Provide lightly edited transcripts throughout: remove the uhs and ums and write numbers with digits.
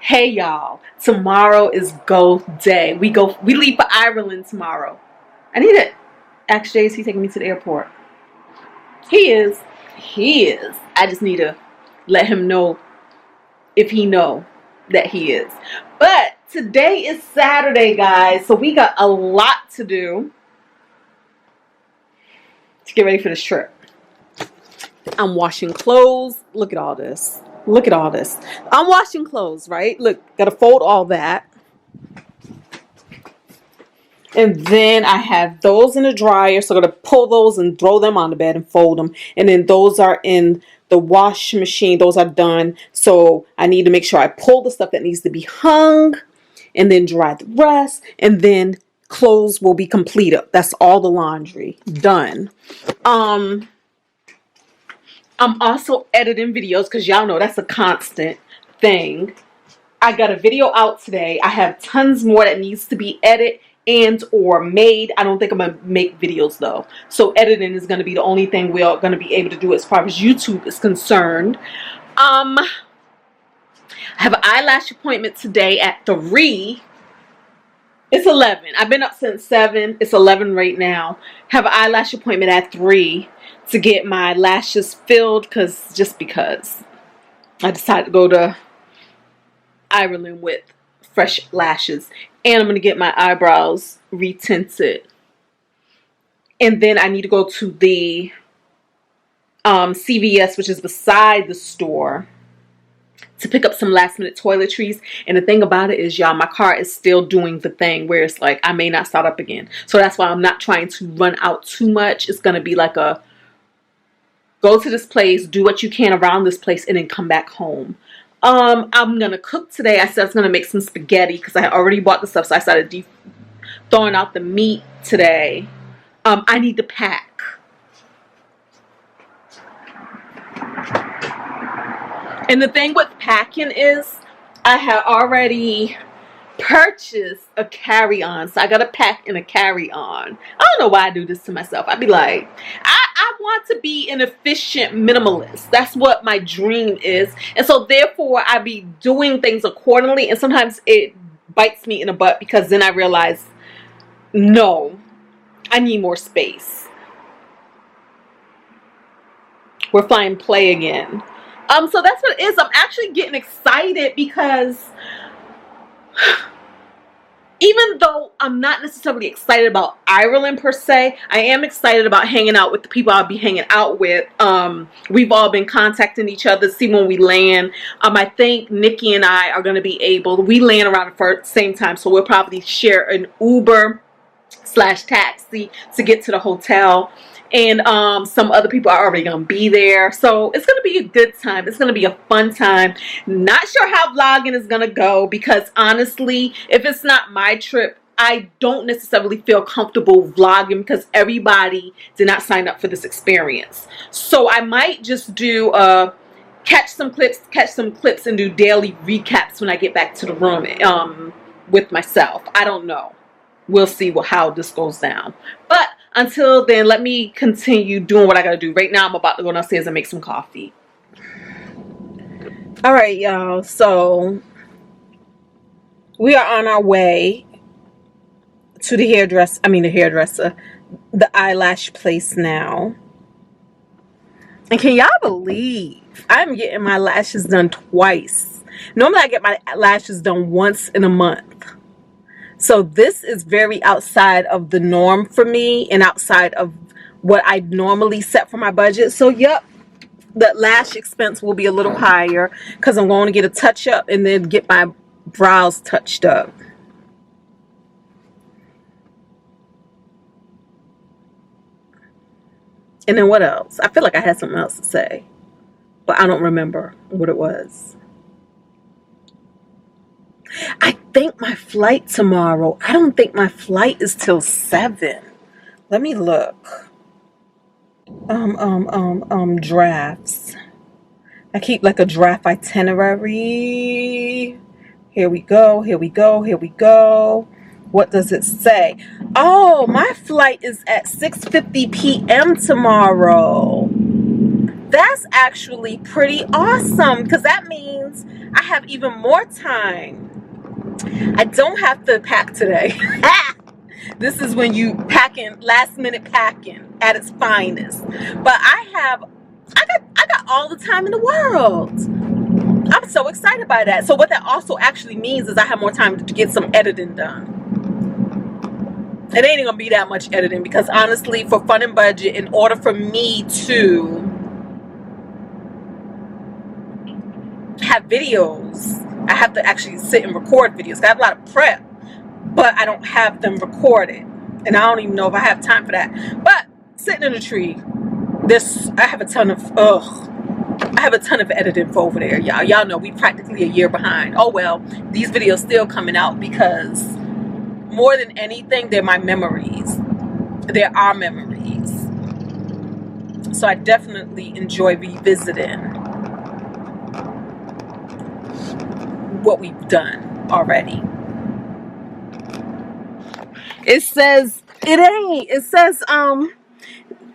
Hey y'all, tomorrow is go day. We leave for Ireland tomorrow. I need to ask Jay, is he taking me to the airport? He is. He is. I just need to let him know if he know that he is. But today is Saturday, guys, so we got a lot to do to get ready for this trip. I'm washing clothes. Look at all this. Look at all this. I'm washing clothes, right? Look, gotta fold all that. And then I have those in the dryer. So I'm going to pull those and throw them on the bed and fold them. And then those are in the wash machine. Those are done. So I need to make sure I pull the stuff that needs to be hung and then dry the rest. And then clothes will be completed. That's all the laundry done. I'm also editing videos because y'all know that's a constant thing. I got a video out today. I have tons more that needs to be edited and or made. I don't think I'm gonna make videos though, so editing is gonna be the only thing we're gonna be able to do as far as YouTube is concerned. I have an eyelash appointment today at 3. It's 11. I've been up since 7. It's 11 right now. Have an eyelash appointment at 3 to get my lashes filled because I decided to go to Ireland with fresh lashes. And I'm going to get my eyebrows retinted. And then I need to go to the CVS, which is beside the store, to pick up some last minute toiletries. And the thing about it is, y'all, my car is still doing the thing where it's like I may not start up again. So that's why I'm not trying to run out too much. It's going to be like a go to this place, do what you can around this place, and then come back home. I'm gonna cook today. I said I was gonna make some spaghetti because I had already bought the stuff, so I started throwing out the meat today. I need to pack. And the thing with packing is I had already purchased a carry-on, so I gotta pack in a carry-on. I don't know why I do this to myself. I'd be like, I want to be an efficient minimalist. That's what my dream is. And so therefore I be doing things accordingly, and sometimes it bites me in the butt because then I realize, no, I need more space. We're flying play again. So that's what it is. I'm actually getting excited because even though I'm not necessarily excited about Ireland per se, I am excited about hanging out with the people I'll be hanging out with. We've all been contacting each other to see when we land. I think Nikki and I are going to be able, we land around the same time, so we'll probably share an Uber/taxi to get to the hotel. And some other people are already going to be there. So it's going to be a good time. It's going to be a fun time. Not sure how vlogging is going to go because honestly, if it's not my trip, I don't necessarily feel comfortable vlogging because everybody did not sign up for this experience. So I might just do catch some clips and do daily recaps when I get back to the room with myself. I don't know. We'll see how this goes down. But until then, let me continue doing what I gotta do. Right now, I'm about to go downstairs and make some coffee. All right, y'all. So we are on our way to the hairdresser, the eyelash place now. And can y'all believe I'm getting my lashes done twice? Normally, I get my lashes done once in a month. So this is very outside of the norm for me and outside of what I normally set for my budget. So yep, the lash expense will be a little higher because I'm going to get a touch up and then get my brows touched up. And then what else? I feel like I had something else to say, but I don't remember what it was. I think my flight tomorrow, I don't think my flight is till 7. Let me look. Drafts. I keep like a draft itinerary. Here we go. What does it say? Oh, my flight is at 6:50 p.m. tomorrow. that's actually pretty awesome, because that means I have even more time. I don't have to pack today. This is when you packing, last minute packing at its finest. But I got all the time in the world. I'm so excited by that. So what that also actually means is I have more time to get some editing done. It ain't gonna be that much editing, because honestly, for fun and budget, in order for me to have videos, I have to actually sit and record videos. I have a lot of prep, but I don't have them recorded, and I don't even know if I have time for that. But sitting in a tree, I have a ton of editing for over there, y'all. Y'all know we practically a year behind. Oh well, these videos still coming out, because more than anything, they're my memories. They're our memories. So I definitely enjoy revisiting what we've done already. It says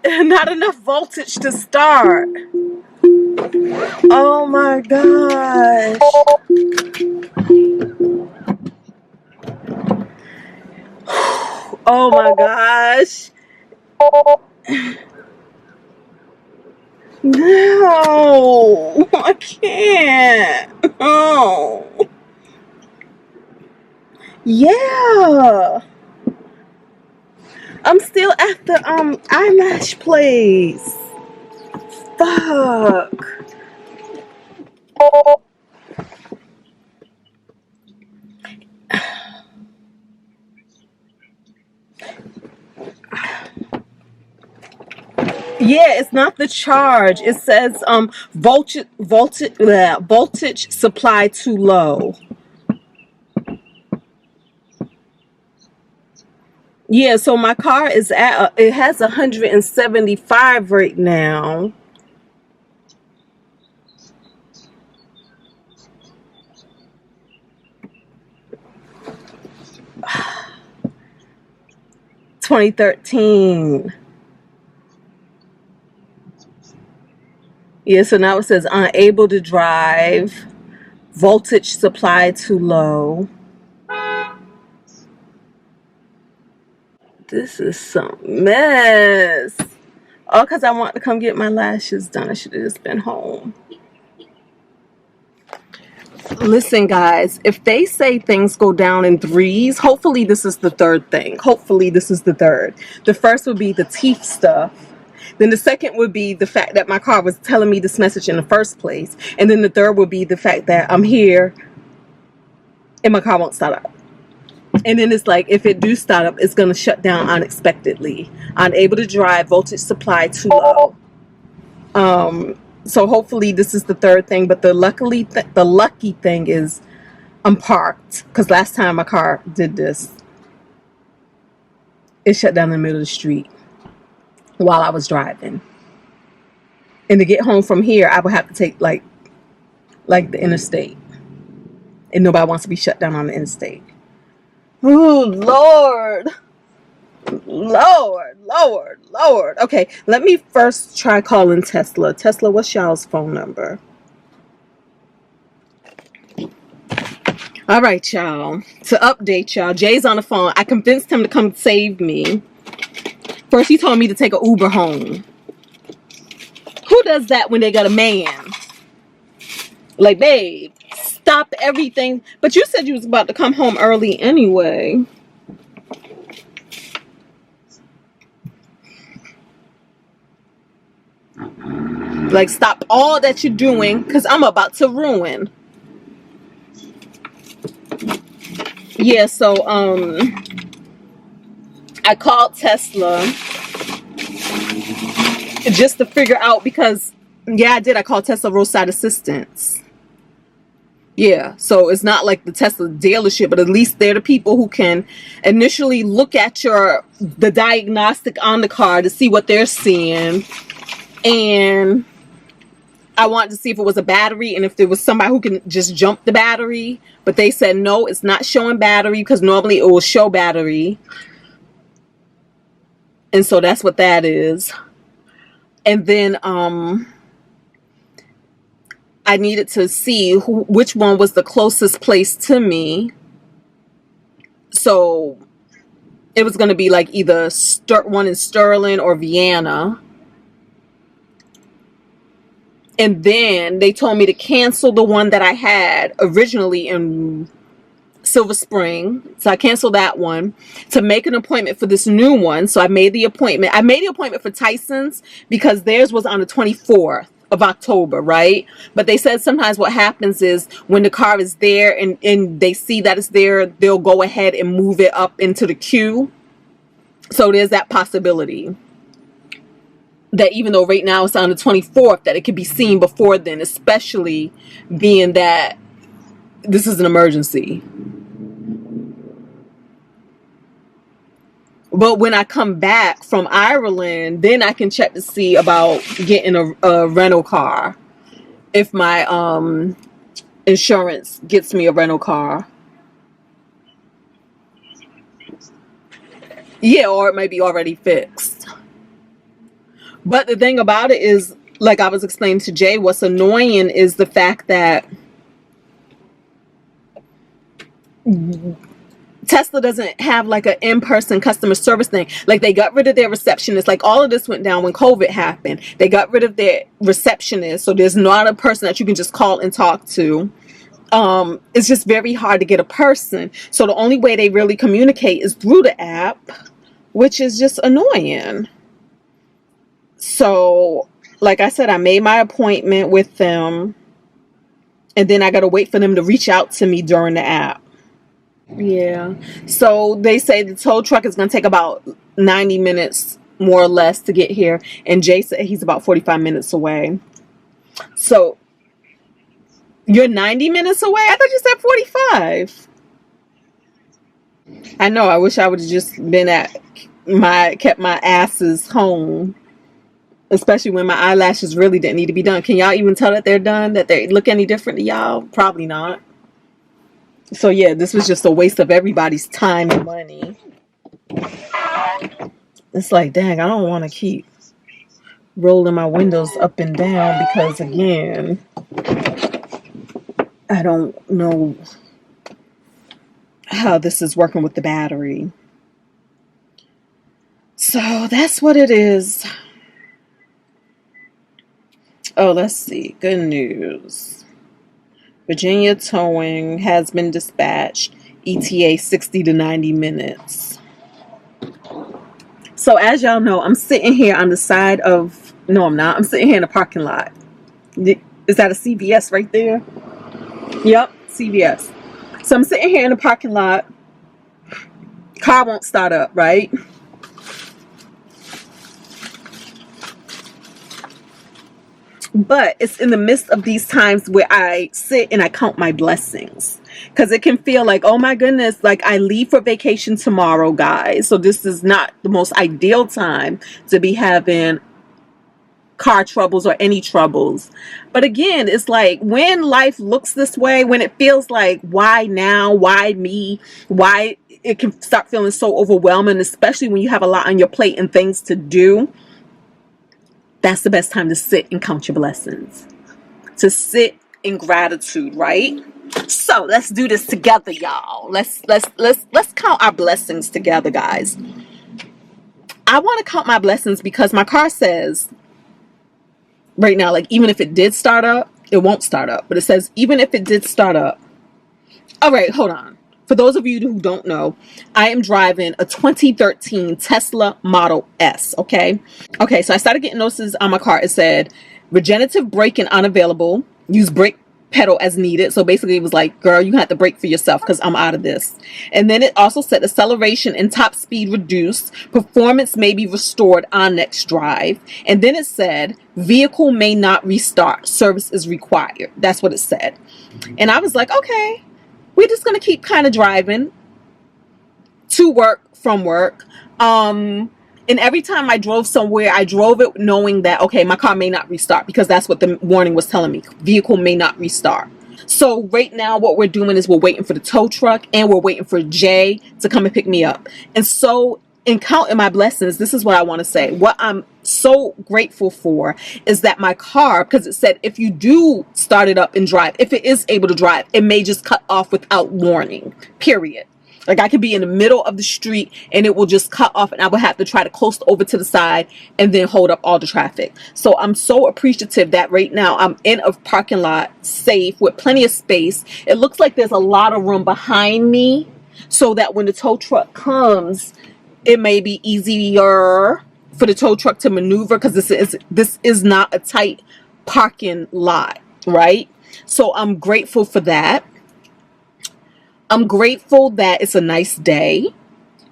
not enough voltage to start. Oh my gosh. Oh my gosh. No, I can't. Oh. Yeah. I'm still at the eyelash place. Fuck. Yeah, it's not the charge. It says voltage supply too low. Yeah, so my car is it has 175 right now. $2013. Yeah, so now it says unable to drive, voltage supply too low. This is some mess. All because I want to come get my lashes done. I should have just been home. Listen, guys, if they say things go down in threes, hopefully this is the third thing. Hopefully this is the third. The first would be the teeth stuff. Then the second would be the fact that my car was telling me this message in the first place. And then the third would be the fact that I'm here and my car won't start up. And then it's like, if it do start up, it's going to shut down unexpectedly. Unable to drive, voltage supply too low. So hopefully this is the third thing. But the lucky thing is I'm parked. Because last time my car did this, it shut down in the middle of the street while I was driving. And to get home from here, I would have to take like the interstate. And nobody wants to be shut down on the interstate. Oh, Lord. Lord. Okay, let me first try calling Tesla. Tesla, what's y'all's phone number? All right, y'all. To update y'all, Jay's on the phone. I convinced him to come save me. First, he told me to take an Uber home. Who does that when they got a man? Like, babe, stop everything. But you said you was about to come home early anyway. Like, stop all that you're doing, because I'm about to ruin. Yeah, so, I called Tesla just to figure out, because, yeah, I did. I called Tesla roadside assistance. Yeah, so it's not like the Tesla dealership, but at least they're the people who can initially look at the diagnostic on the car to see what they're seeing. And I wanted to see if it was a battery and if there was somebody who can just jump the battery. But they said, no, it's not showing battery, because normally it will show battery. And so that's what that is. And then I needed to see which one was the closest place to me. So it was going to be like either one in Sterling or Vienna. And then they told me to cancel the one that I had originally in Silver Spring. So I canceled that one to make an appointment for this new one. So I made the appointment. I made the appointment for Tyson's because theirs was on the 24th of October, right? But they said sometimes what happens is when the car is there and they see that it's there, they'll go ahead and move it up into the queue. So there's that possibility that even though right now it's on the 24th, that it could be seen before then, especially being that this is an emergency. But when I come back from Ireland, then I can check to see about getting a rental car. If my insurance gets me a rental car. Yeah, or it might be already fixed. But the thing about it is, like I was explaining to Jay, what's annoying is the fact that Tesla doesn't have like an in-person customer service thing. Like they got rid of their receptionist. Like all of this went down when COVID happened. They got rid of their receptionist. So there's not a person that you can just call and talk to. It's just very hard to get a person. So the only way they really communicate is through the app, which is just annoying. So, like I said, I made my appointment with them. And then I got to wait for them to reach out to me during the app. Yeah. So they say the tow truck is going to take about 90 minutes, more or less, to get here. And Jay said he's about 45 minutes away. So you're 90 minutes away? I thought you said 45. I know. I wish I would have just been kept my asses home. Especially when my eyelashes really didn't need to be done. Can y'all even tell that they're done? That they look any different to y'all? Probably not. So yeah, this was just a waste of everybody's time and money. It's like, dang, I don't want to keep rolling my windows up and down because, again, I don't know how this is working with the battery. So that's what it is. Oh, let's see. Good news. Virginia towing has been dispatched. ETA 60 to 90 minutes. So as y'all know, I'm sitting here on the side of... No, I'm not. I'm sitting here in a parking lot. Is that a CVS right there? Yep, CVS. So I'm sitting here in a parking lot. Car won't start up, right? But it's in the midst of these times where I sit and I count my blessings. Because it can feel like, oh my goodness, like I leave for vacation tomorrow, guys. So this is not the most ideal time to be having car troubles or any troubles. But again, it's like when life looks this way, when it feels like, why now? Why me? Why? It can start feeling so overwhelming, especially when you have a lot on your plate and things to do. That's the best time to sit and count your blessings. To sit in gratitude, right? So let's do this together, y'all. Let's count our blessings together, guys. I want to count my blessings because my car says right now, like even if it did start up, it won't start up. But it says even if it did start up. All right, hold on. For those of you who don't know, I am driving a 2013 Tesla Model S, okay? Okay, so I started getting notices on my car. It said, regenerative braking unavailable. Use brake pedal as needed. So basically it was like, girl, you have to brake for yourself because I'm out of this. And then it also said acceleration and top speed reduced. Performance may be restored on next drive. And then it said, vehicle may not restart. Service is required. That's what it said. And I was like, okay. We're just going to keep kind of driving to work, from work. And every time I drove somewhere, I drove it knowing that, okay, my car may not restart because that's what the warning was telling me. Vehicle may not restart. So right now what we're doing is we're waiting for the tow truck and we're waiting for Jay to come and pick me up. And so in counting my blessings, this is what I want to say. What I'm so grateful for is that my car, because it said if you do start it up and drive, if it is able to drive, it may just cut off without warning, period. Like I could be in the middle of the street and it will just cut off and I will have to try to coast over to the side and then hold up all the traffic. So I'm so appreciative that right now I'm in a parking lot safe with plenty of space. It looks like there's a lot of room behind me so that when the tow truck comes, it may be easier for the tow truck to maneuver because this is not a tight parking lot, right? So I'm grateful for that. I'm grateful that it's a nice day,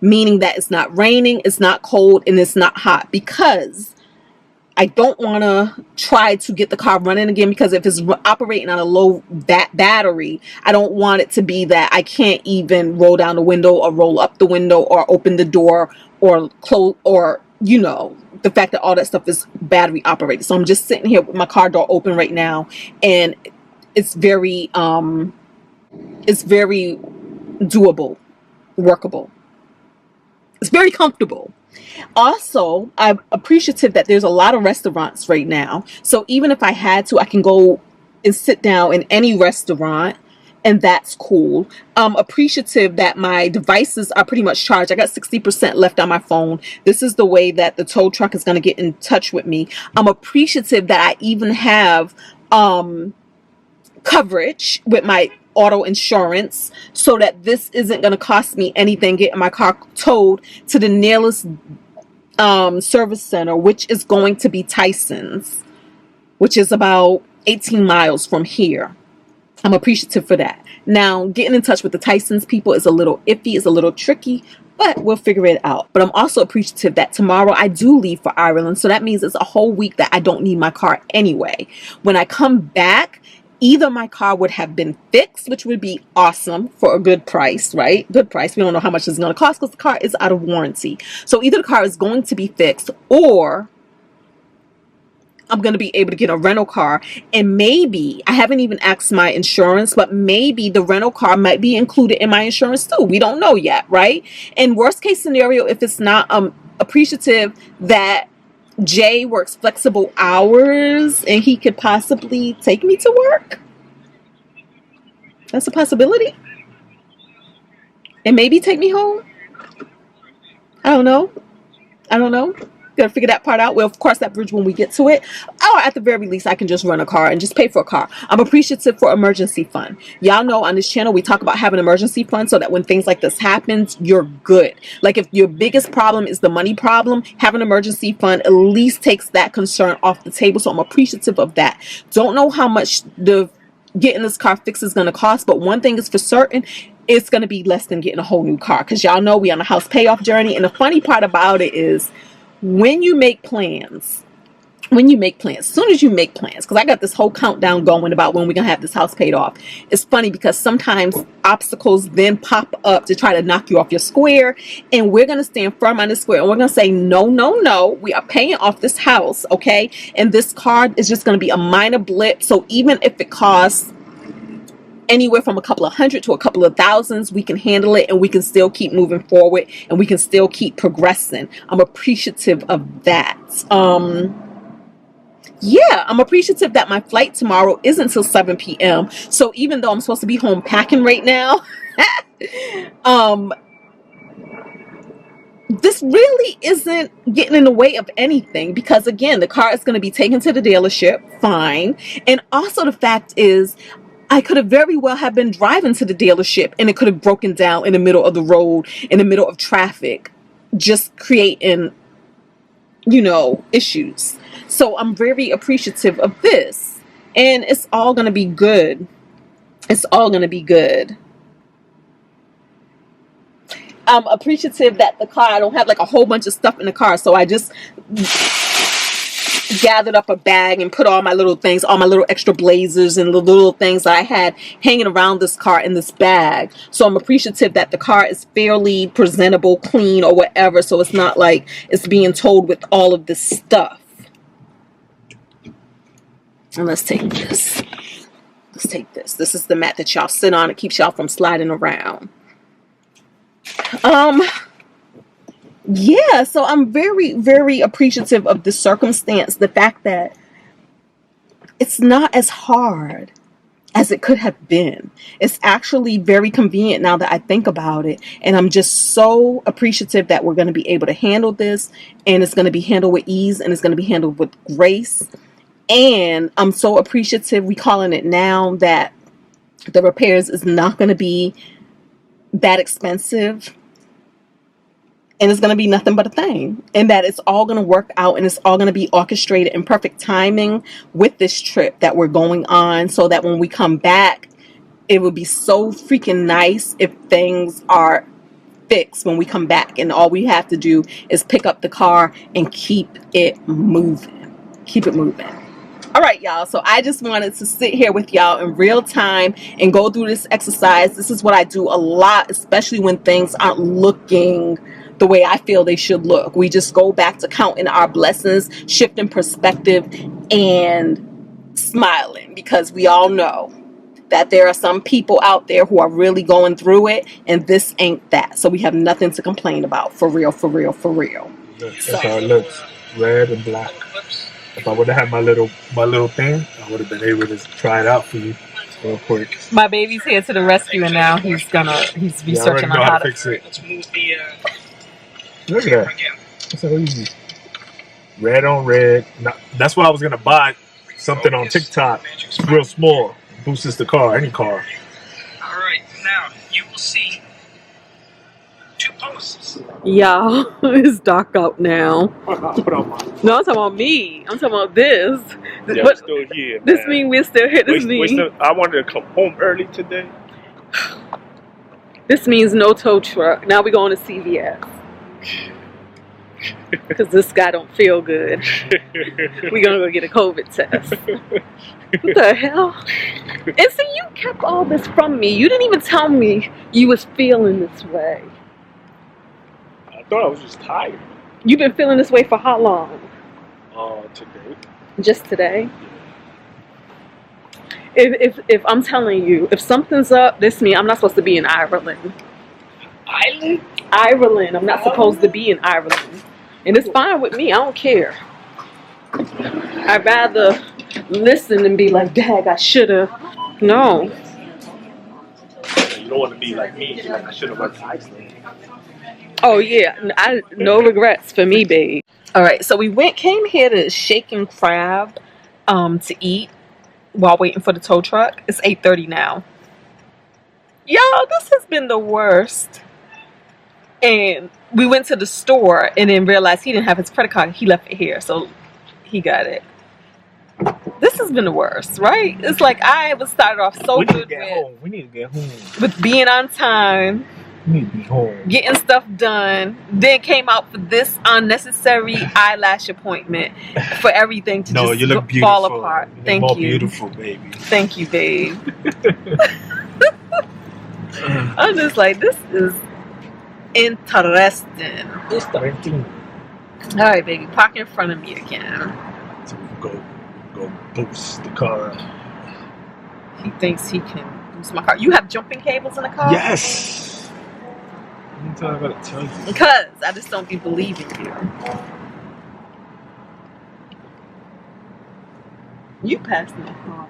meaning that it's not raining, it's not cold, and it's not hot, because I don't want to try to get the car running again, because if it's operating on a low battery, I don't want it to be that I can't even roll down the window or roll up the window or open the door or close, or, you know, the fact that all that stuff is battery operated. So I'm just sitting here with my car door open right now, and it's very doable, workable. It's very comfortable. Also, I'm appreciative that there's a lot of restaurants right now. So even if I had to, I can go and sit down in any restaurant, and that's cool. I'm appreciative that my devices are pretty much charged. I got 60% left on my phone. This is the way that the tow truck is going to get in touch with me. I'm appreciative that I even have coverage with my auto insurance, so that this isn't going to cost me anything getting my car towed to the nearest service center, which is going to be Tyson's, which is about 18 miles from here. I'm appreciative for that. Now, getting in touch with the Tyson's people is a little iffy, it's a little tricky, but we'll figure it out. But I'm also appreciative that tomorrow I do leave for Ireland, so that means it's a whole week that I don't need my car anyway. When I come back, either my car would have been fixed, which would be awesome for a good price, right? Good price. We don't know how much it's going to cost because the car is out of warranty. So either the car is going to be fixed, or I'm going to be able to get a rental car. And maybe, I haven't even asked my insurance, but maybe the rental car might be included in my insurance too. We don't know yet, right? And worst case scenario, if it's not, appreciative that Jay works flexible hours and he could possibly take me to work. That's a possibility. And maybe take me home. I don't know. Gotta figure that part out. We'll cross that bridge when we get to it. Or at the very least, I can just rent a car and just pay for a car. I'm appreciative for emergency fund. Y'all know on this channel, we talk about having emergency fund so that when things like this happens, you're good. Like if your biggest problem is the money problem, having an emergency fund at least takes that concern off the table. So I'm appreciative of that. Don't know how much the getting this car fixed is going to cost, but one thing is for certain, it's going to be less than getting a whole new car, because y'all know we on a house payoff journey. And the funny part about it is, when you make plans, as soon as you make plans, because I got this whole countdown going about when we're going to have this house paid off. It's funny because sometimes obstacles then pop up to try to knock you off your square, and we're going to stand firm on this square, and we're going to say, no, no, no, we are paying off this house, okay? And this car is just going to be a minor blip. So even if it costs anywhere from a couple of hundred to a couple of thousands, we can handle it, and we can still keep moving forward, and we can still keep progressing. I'm appreciative of that. Yeah, I'm appreciative that my flight tomorrow isn't until 7 p.m. So even though I'm supposed to be home packing right now, this really isn't getting in the way of anything, because again, the car is going to be taken to the dealership, fine. And also the fact is, I could have very well have been driving to the dealership and it could have broken down in the middle of the road, in the middle of traffic, just creating, you know, issues. So I'm very appreciative of this, and it's all going to be good. It's all going to be good. I'm appreciative that the car, I don't have like a whole bunch of stuff in the car, so I just gathered up a bag and put all my little things, all my little extra blazers and the little things that I had hanging around this car in this bag. So I'm appreciative that the car is fairly presentable, clean, or whatever, so it's not like it's being towed with all of this stuff. And let's take this. Let's take this. This is the mat that y'all sit on. It keeps y'all from sliding around. Yeah, so I'm very, very appreciative of the circumstance, the fact that it's not as hard as it could have been. It's actually very convenient now that I think about it. And I'm just so appreciative that we're going to be able to handle this, and it's going to be handled with ease, and it's going to be handled with grace. And I'm so appreciative, we calling it now, that the repairs is not going to be that expensive. And it's going to be nothing but a thing. And that it's all going to work out, and it's all going to be orchestrated in perfect timing with this trip that we're going on, so that when we come back, it would be so freaking nice if things are fixed when we come back. And all we have to do is pick up the car and keep it moving. Keep it moving. All right, y'all. So I just wanted to sit here with y'all in real time and go through this exercise. This is what I do a lot, especially when things aren't looking the way I feel they should look. We just go back to counting our blessings, shifting perspective, and smiling, because we all know that there are some people out there who are really going through it, and this ain't that. So we have nothing to complain about. For real, for real, for real. That's how it looks. Red and black. If I would have had my little thing, I would have been able to try it out for you real quick. My baby's here to the rescue, and now he's researching on how to fix it. Look at that. That's so easy. Red on red. Now, that's what I was gonna buy. Something on TikTok. It's real small. Boosts the car, any car. All right, now you will see 2 posts. Y'all, it's dark out now. Put on my. No, I'm talking about me. I'm talking about this. Yeah, But still here. this means we're still here. This means I wanted to come home early today. this means no tow truck. Now we're going to CVS. Because this guy don't feel good. We're gonna go get a COVID test. What the hell? And see, you kept all this from me. You didn't even tell me you was feeling this way. I thought I was just tired. You've been feeling this way for how long? Today. Just today? If I'm telling you, if something's up, this means I'm not supposed to be in Ireland. Island? Ireland. I'm not supposed to be in Ireland. And it's fine with me. I don't care. I'd rather listen and be like, Dag, I shoulda. No. You don't want to be like me. Like I should have went to Iceland. Oh yeah, no regrets for me, babe. All right, so we came here to Shake and Crab, to eat while waiting for the tow truck. It's 8:30 now. Y'all, this has been the worst. And we went to the store and then realized he didn't have his credit card. He left it here, so he got it. This has been the worst, right? It's like I was started off so good We need to get home. with being on time, We need to be home. getting stuff done, then came out for this unnecessary eyelash appointment for everything to No, just you look beautiful. fall apart. You look Thank more you. beautiful, baby. Thank you, babe. I'm just like, this is interesting. All right, baby, park in front of me again. So we go boost the car. He thinks he can boost my car. You have jumping cables in the car? Yes. Anytime I gotta tell you. Because I just don't be believing you. You passed my car.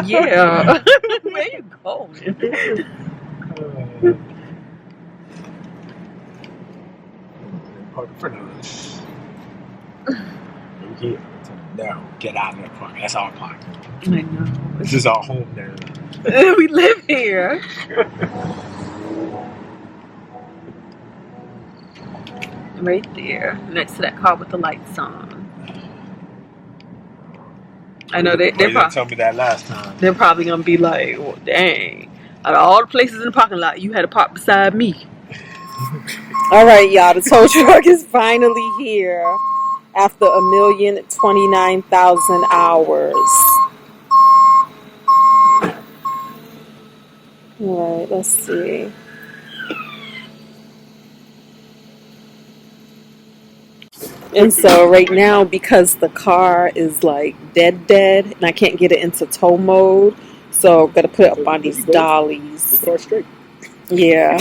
Yeah. Where you going? Park in front of us. We're here. Now, get out of that park. That's our park. I know. This is our home now. We live here. Right there, next to that car with the lights on. I know Why you didn't tell me that last time? They're probably gonna be like, well, dang, out of all the places in the parking lot, you had to park beside me. All right, y'all, the tow truck is finally here after 1,029,000 hours. All right, let's see. And so right now, because the car is like dead, and I can't get it into tow mode, so I'm gonna put it up on these dollies. The car's straight. Yeah,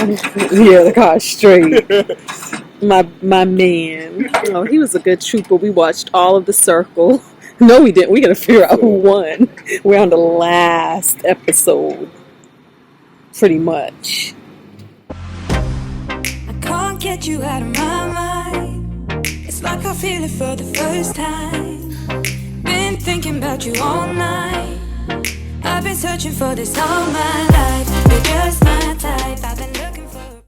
yeah, the car's straight. My man. Oh, he was a good trooper. We watched all of The Circle. No, we didn't. We gotta figure out who won. We're on the last episode, pretty much. I can't get you out of my mind. It's like I feel it for the first time. Been thinking about you all night. I've been searching for this all my life. You're just my type. I've been looking